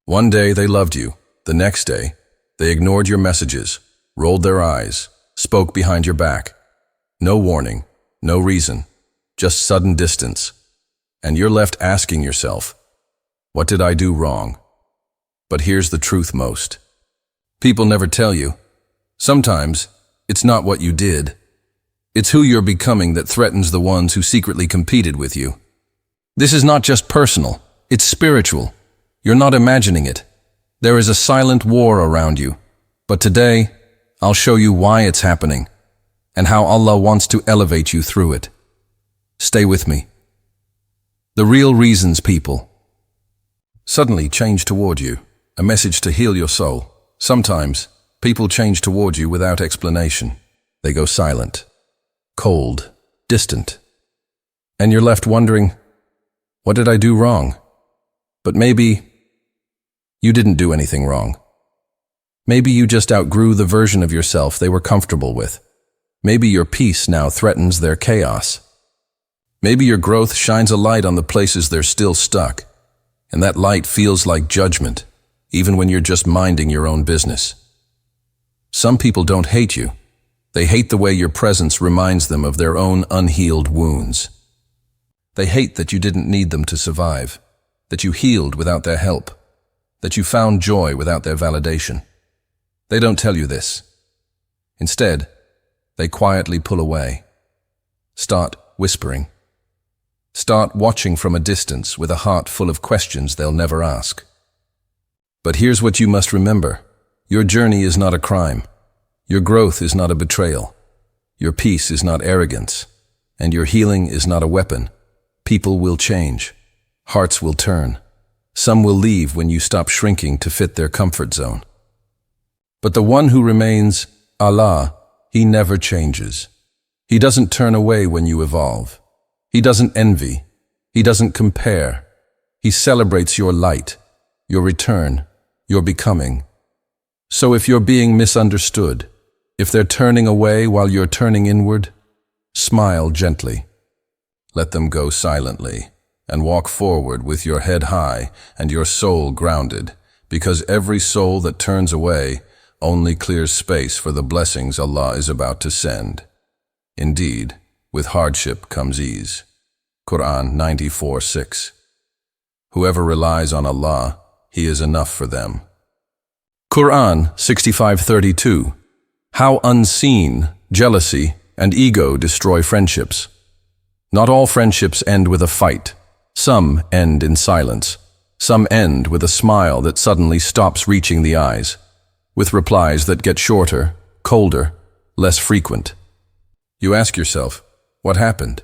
One day they loved you. The next day, they ignored your messages, rolled their eyes, spoke behind your back. No warning, no reason, just sudden distance. And you're left asking yourself, what did I do wrong? But here's the truth most. People never tell you. Sometimes, it's not what you did. It's who you're becoming that threatens the ones who secretly competed with you. This is not just personal, it's spiritual. You're not imagining it. There is a silent war around you. But today, I'll show you why it's happening and how Allah wants to elevate you through it. Stay with me. The real reasons people suddenly change toward you, a message to heal your soul. Sometimes, people change toward you without explanation. They go silent, cold, distant. And you're left wondering, what did I do wrong? But maybe you didn't do anything wrong. Maybe you just outgrew the version of yourself they were comfortable with. Maybe your peace now threatens their chaos. Maybe your growth shines a light on the places they're still stuck, and that light feels like judgment, even when you're just minding your own business. Some people don't hate you. They hate the way your presence reminds them of their own unhealed wounds. They hate that you didn't need them to survive, that you healed without their help, that you found joy without their validation. They don't tell you this. Instead, they quietly pull away. Start whispering. Start watching from a distance with a heart full of questions they'll never ask. But here's what you must remember. Your journey is not a crime. Your growth is not a betrayal. Your peace is not arrogance. And your healing is not a weapon. People will change. Hearts will turn. Some will leave when you stop shrinking to fit their comfort zone. But the one who remains, Allah, He never changes. He doesn't turn away when you evolve. He doesn't envy. He doesn't compare. He celebrates your light, your return, your becoming. So if you're being misunderstood, if they're turning away while you're turning inward, smile gently. Let them go silently and walk forward with your head high and your soul grounded, because every soul that turns away only clears space for the blessings Allah is about to send. Indeed, with hardship comes ease. Quran 94:6. Whoever relies on Allah, He is enough for them. Quran 65:32. How unseen, jealousy, and ego destroy friendships. Not all friendships end with a fight. Some end in silence. Some end with a smile that suddenly stops reaching the eyes, with replies that get shorter, colder, less frequent. You ask yourself, what happened?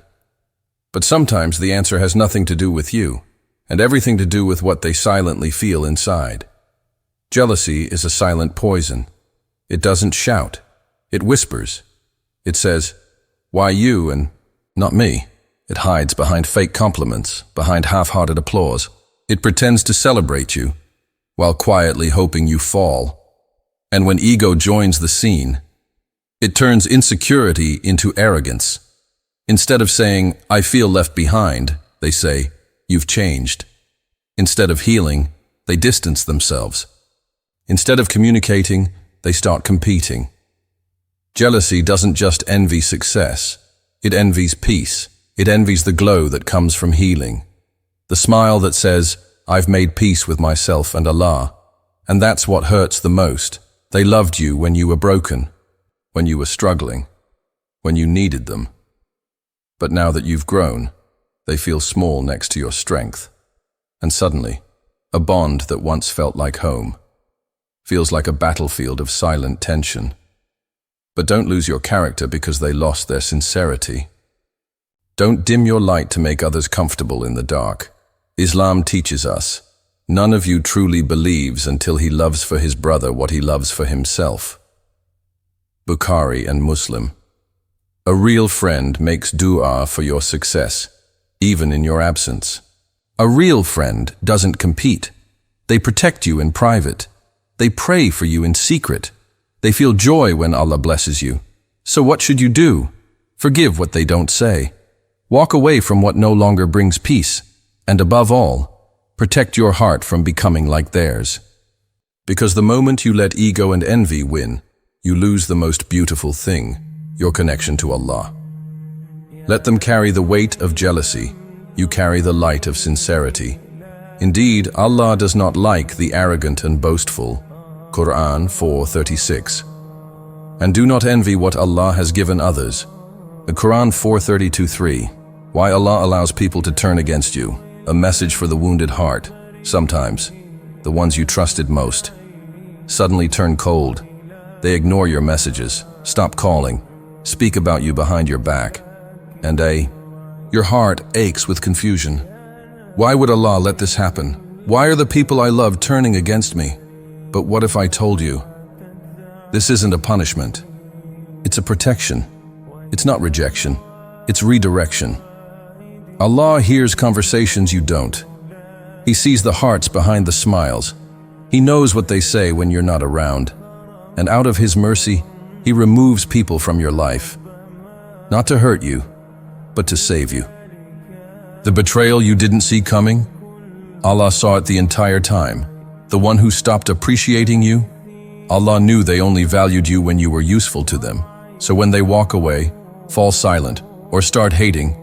But sometimes the answer has nothing to do with you, and everything to do with what they silently feel inside. Jealousy is a silent poison. It doesn't shout. It whispers. It says, why you and not me? It hides behind fake compliments, behind half-hearted applause. It pretends to celebrate you, while quietly hoping you fall. And when ego joins the scene, it turns insecurity into arrogance. Instead of saying, I feel left behind, they say, you've changed. Instead of healing, they distance themselves. Instead of communicating, they start competing. Jealousy doesn't just envy success. It envies peace. It envies the glow that comes from healing. The smile that says, I've made peace with myself and Allah. And that's what hurts the most. They loved you when you were broken, when you were struggling, when you needed them. But now that you've grown, they feel small next to your strength. And suddenly, a bond that once felt like home feels like a battlefield of silent tension. But don't lose your character because they lost their sincerity. Don't dim your light to make others comfortable in the dark. Islam teaches us, none of you truly believes until he loves for his brother what he loves for himself. Bukhari and Muslim. A real friend makes dua for your success, even in your absence. A real friend doesn't compete. They protect you in private. They pray for you in secret. They feel joy when Allah blesses you. So what should you do? Forgive what they don't say. Walk away from what no longer brings peace. And above all, Protect your heart from becoming like theirs. Because the moment you let ego and envy win, you lose the most beautiful thing, your connection to Allah. Let them carry the weight of jealousy, you carry the light of sincerity. Indeed, Allah does not like the arrogant and boastful. Quran 4:36. And do not envy what Allah has given others. The Quran 4:32-3. Why Allah allows people to turn against you. A message for the wounded heart. Sometimes, the ones you trusted most, suddenly turn cold. They ignore your messages, stop calling, speak about you behind your back. And your heart aches with confusion. Why would Allah let this happen? Why are the people I love turning against me? But what if I told you? This isn't a punishment. It's a protection. It's not rejection. It's redirection. Allah hears conversations you don't. He sees the hearts behind the smiles. He knows what they say when you're not around. And out of His mercy, He removes people from your life. Not to hurt you, but to save you. The betrayal you didn't see coming? Allah saw it the entire time. The one who stopped appreciating you? Allah knew they only valued you when you were useful to them. So when they walk away, fall silent, or start hating,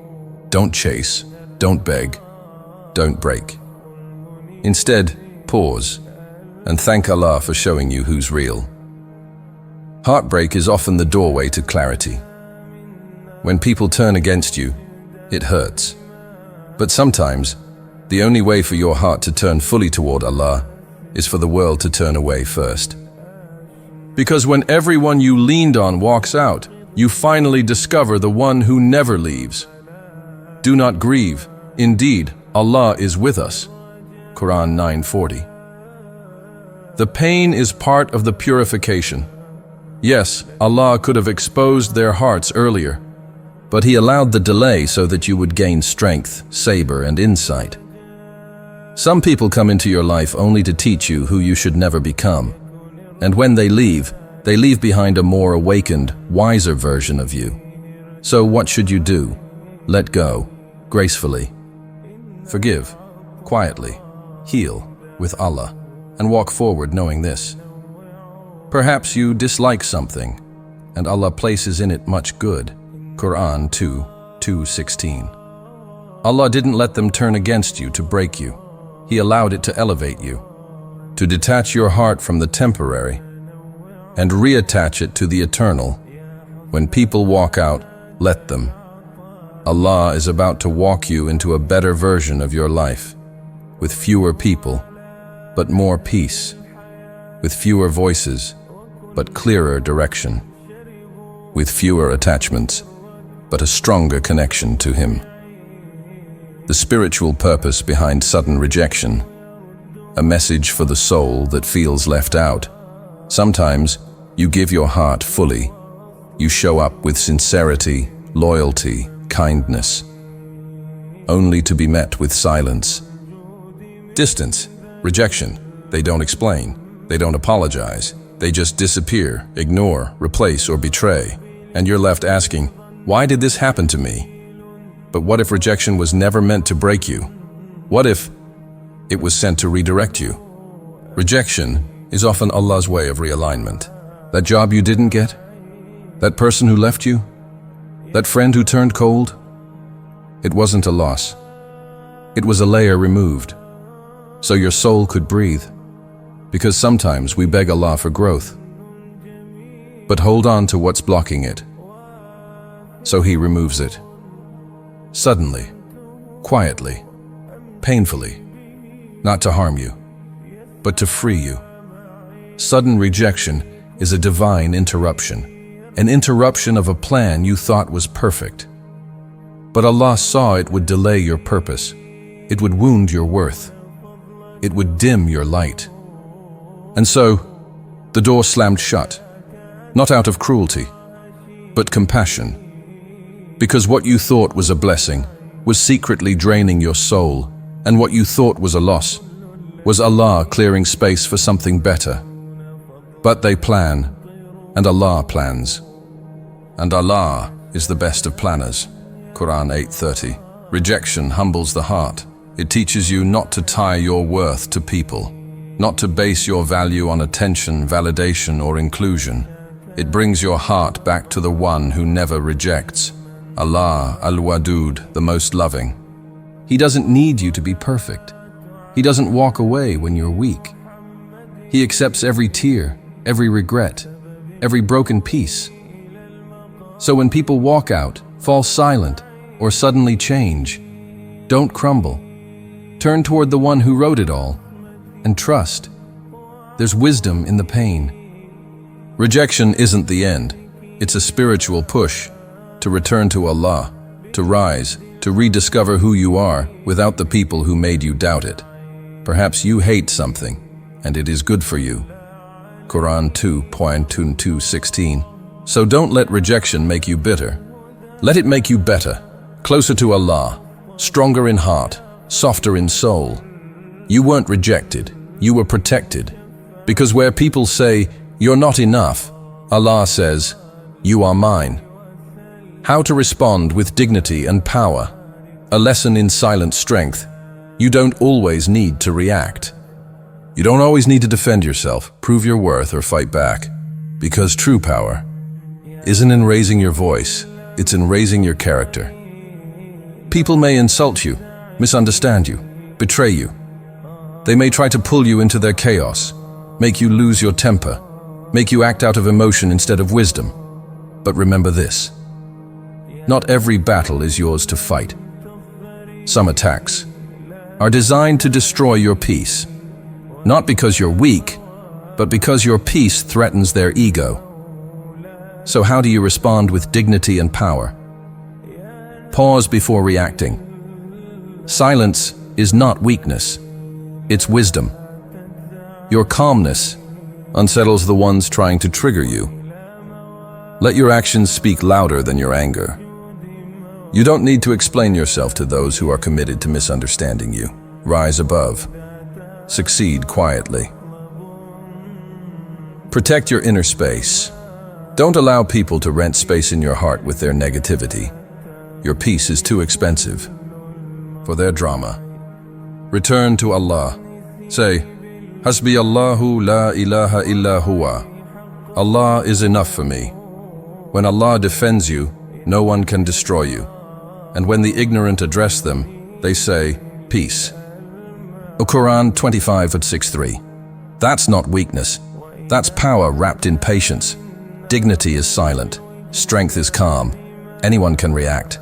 don't chase, don't beg, don't break. Instead, pause and thank Allah for showing you who's real. Heartbreak is often the doorway to clarity. When people turn against you, it hurts. But sometimes, the only way for your heart to turn fully toward Allah is for the world to turn away first. Because when everyone you leaned on walks out, you finally discover the one who never leaves. Do not grieve. Indeed, Allah is with us. Quran 9:40. The pain is part of the purification. Yes, Allah could have exposed their hearts earlier, but He allowed the delay so that you would gain strength, saber, and insight. Some people come into your life only to teach you who you should never become. And when they leave behind a more awakened, wiser version of you. So what should you do? Let go, gracefully. Forgive, quietly. Heal, with Allah, and walk forward knowing this. Perhaps you dislike something, and Allah places in it much good. Quran 2:16. Allah didn't let them turn against you to break you. He allowed it to elevate you, to detach your heart from the temporary and reattach it to the eternal. When people walk out, let them. Allah is about to walk you into a better version of your life, with fewer people, but more peace, with fewer voices, but clearer direction, with fewer attachments, but a stronger connection to Him. The spiritual purpose behind sudden rejection, a message for the soul that feels left out. Sometimes you give your heart fully. You show up with sincerity, loyalty, kindness, only to be met with silence. Distance, rejection. They don't explain. They don't apologize. They just disappear, ignore, replace, or betray. And you're left asking, why did this happen to me? But what if rejection was never meant to break you? What if it was sent to redirect you? Rejection is often Allah's way of realignment. That job you didn't get? That person who left you? That friend who turned cold? It wasn't a loss. It was a layer removed, so your soul could breathe. Because sometimes we beg Allah for growth, but hold on to what's blocking it. So He removes it. Suddenly, quietly, painfully, not to harm you, but to free you. Sudden rejection is a divine interruption, an interruption of a plan you thought was perfect. But Allah saw it would delay your purpose. It would wound your worth. It would dim your light. And so, the door slammed shut, not out of cruelty, but compassion. Because what you thought was a blessing was secretly draining your soul, and what you thought was a loss was Allah clearing space for something better. But they plan, and Allah plans. And Allah is the best of planners. Quran 8:30. Rejection humbles the heart, It teaches you not to tie your worth to people, not to base your value on attention, validation, or inclusion. It brings your heart back to the one who never rejects, Allah al-Wadud, the most loving. He doesn't need you to be perfect. He doesn't walk away when you're weak. He accepts every tear, every regret, every broken piece. So when people walk out, fall silent, or suddenly change, don't crumble. Turn toward the one who wrote it all, and trust. There's wisdom in the pain. Rejection isn't the end. It's a spiritual push to return to Allah, to rise, to rediscover who you are without the people who made you doubt it. Perhaps you hate something, and it is good for you. Quran 2:22-16. So don't let rejection make you bitter. Let it make you better, closer to Allah, stronger in heart, softer in soul. You weren't rejected, you were protected. Because where people say, "You're not enough," Allah says, "You are mine." How to respond with dignity and power. A lesson in silent strength. You don't always need to react. You don't always need to defend yourself, prove your worth, or fight back. Because true power isn't in raising your voice, it's in raising your character. People may insult you, misunderstand you, betray you. They may try to pull you into their chaos, make you lose your temper, make you act out of emotion instead of wisdom. But remember this: not every battle is yours to fight. Some attacks are designed to destroy your peace, not because you're weak, but because your peace threatens their ego. So how do you respond with dignity and power? Pause before reacting. Silence is not weakness, it's wisdom. Your calmness unsettles the ones trying to trigger you. Let your actions speak louder than your anger. You don't need to explain yourself to those who are committed to misunderstanding you. Rise above. Succeed quietly. Protect your inner space. Don't allow people to rent space in your heart with their negativity. Your peace is too expensive for their drama. Return to Allah. Say, Hasbi Allahu la ilaha illa huwa. Allah is enough for me. When Allah defends you, no one can destroy you. And when the ignorant address them, they say, peace. Quran 25:6-3. That's not weakness. That's power wrapped in patience. Dignity is silent. Strength is calm. Anyone can react,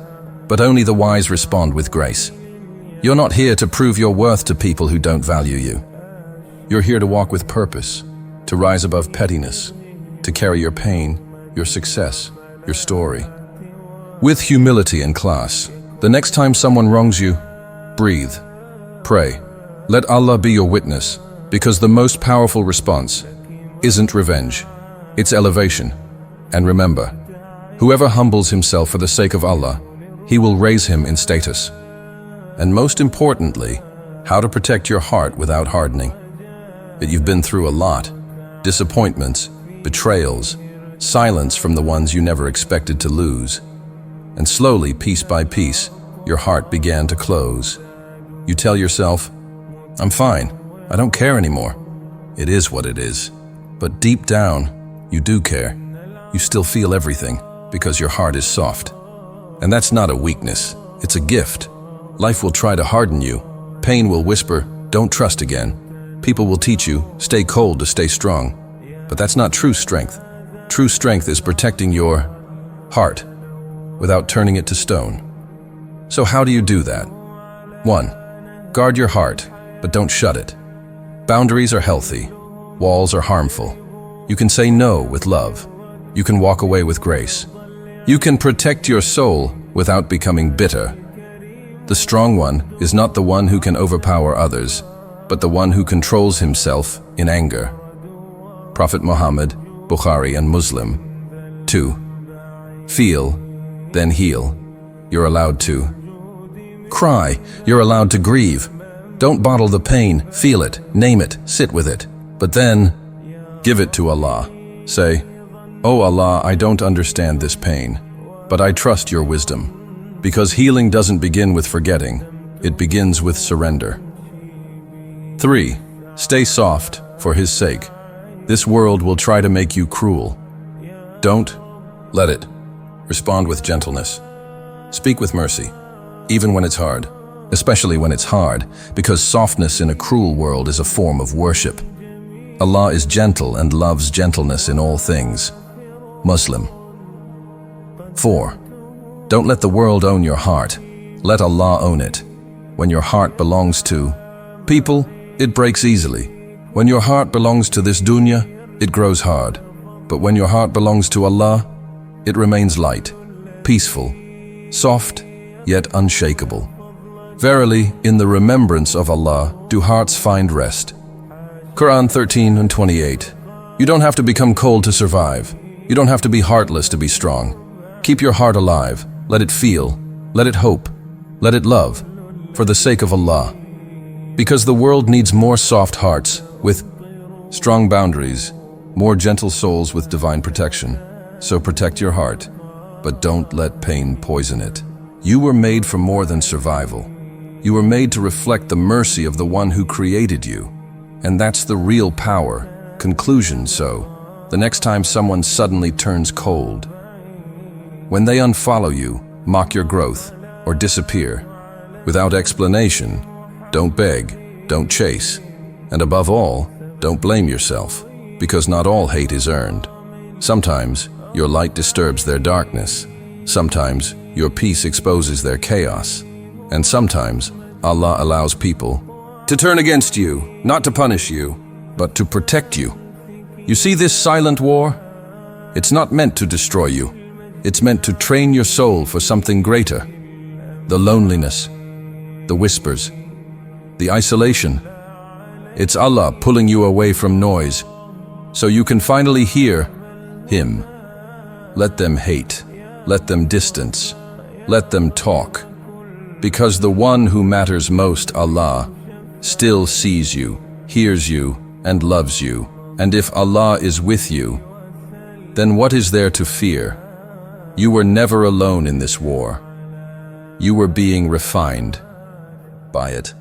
but only the wise respond with grace. You're not here to prove your worth to people who don't value you. You're here to walk with purpose, to rise above pettiness, to carry your pain, your success, your story. With humility and class. The next time someone wrongs you, breathe, pray. Let Allah be your witness, because the most powerful response isn't revenge, it's elevation. And remember, whoever humbles himself for the sake of Allah, He will raise him in status. And most importantly, how to protect your heart without hardening. That you've been through a lot, disappointments, betrayals, silence from the ones you never expected to lose. And slowly, piece by piece, your heart began to close. You tell yourself, I'm fine, I don't care anymore. It is what it is. But deep down, you do care. You still feel everything because your heart is soft. And that's not a weakness, it's a gift. Life will try to harden you. Pain will whisper, don't trust again. People will teach you, stay cold to stay strong. But that's not true strength. True strength is protecting your heart without turning it to stone. So how do you do that? 1. Guard your heart, but don't shut it. Boundaries are healthy. Walls are harmful. You can say no with love. You can walk away with grace. You can protect your soul without becoming bitter. The strong one is not the one who can overpower others, but the one who controls himself in anger. Prophet Muhammad, Bukhari and Muslim. 2. Feel, then heal. You're allowed to. Cry, you're allowed to grieve. Don't bottle the pain, feel it, name it, sit with it. But then, give it to Allah. Say, Oh Allah, I don't understand this pain, but I trust your wisdom. Because healing doesn't begin with forgetting. It begins with surrender. 3. Stay soft for His sake. This world will try to make you cruel. Don't let it. Respond with gentleness. Speak with mercy, even when it's hard, especially when it's hard, because softness in a cruel world is a form of worship. Allah is gentle and loves gentleness in all things. Muslim. 4. Don't let the world own your heart. Let Allah own it. When your heart belongs to people, it breaks easily. When your heart belongs to this dunya, it grows hard. But when your heart belongs to Allah, it remains light, peaceful, soft, yet unshakable. Verily, in the remembrance of Allah do hearts find rest. Quran 13:28. You don't have to become cold to survive. You don't have to be heartless to be strong. Keep your heart alive. Let it feel. Let it hope. Let it love. For the sake of Allah. Because the world needs more soft hearts with strong boundaries, more gentle souls with divine protection. So protect your heart, but don't let pain poison it. You were made for more than survival. You were made to reflect the mercy of the one who created you. And that's the real power. Conclusion. So, the next time someone suddenly turns cold, when they unfollow you, mock your growth, or disappear, without explanation, don't beg, don't chase, and above all, don't blame yourself, because not all hate is earned. Sometimes, your light disturbs their darkness. Sometimes, your peace exposes their chaos. And sometimes, Allah allows people to turn against you, not to punish you, but to protect you. You see this silent war? It's not meant to destroy you. It's meant to train your soul for something greater. The loneliness, the whispers, the isolation. It's Allah pulling you away from noise, so you can finally hear Him. Let them hate, let them distance, let them talk. Because the one who matters most, Allah, still sees you, hears you, and loves you. And if Allah is with you, then what is there to fear? You were never alone in this war. You were being refined by it.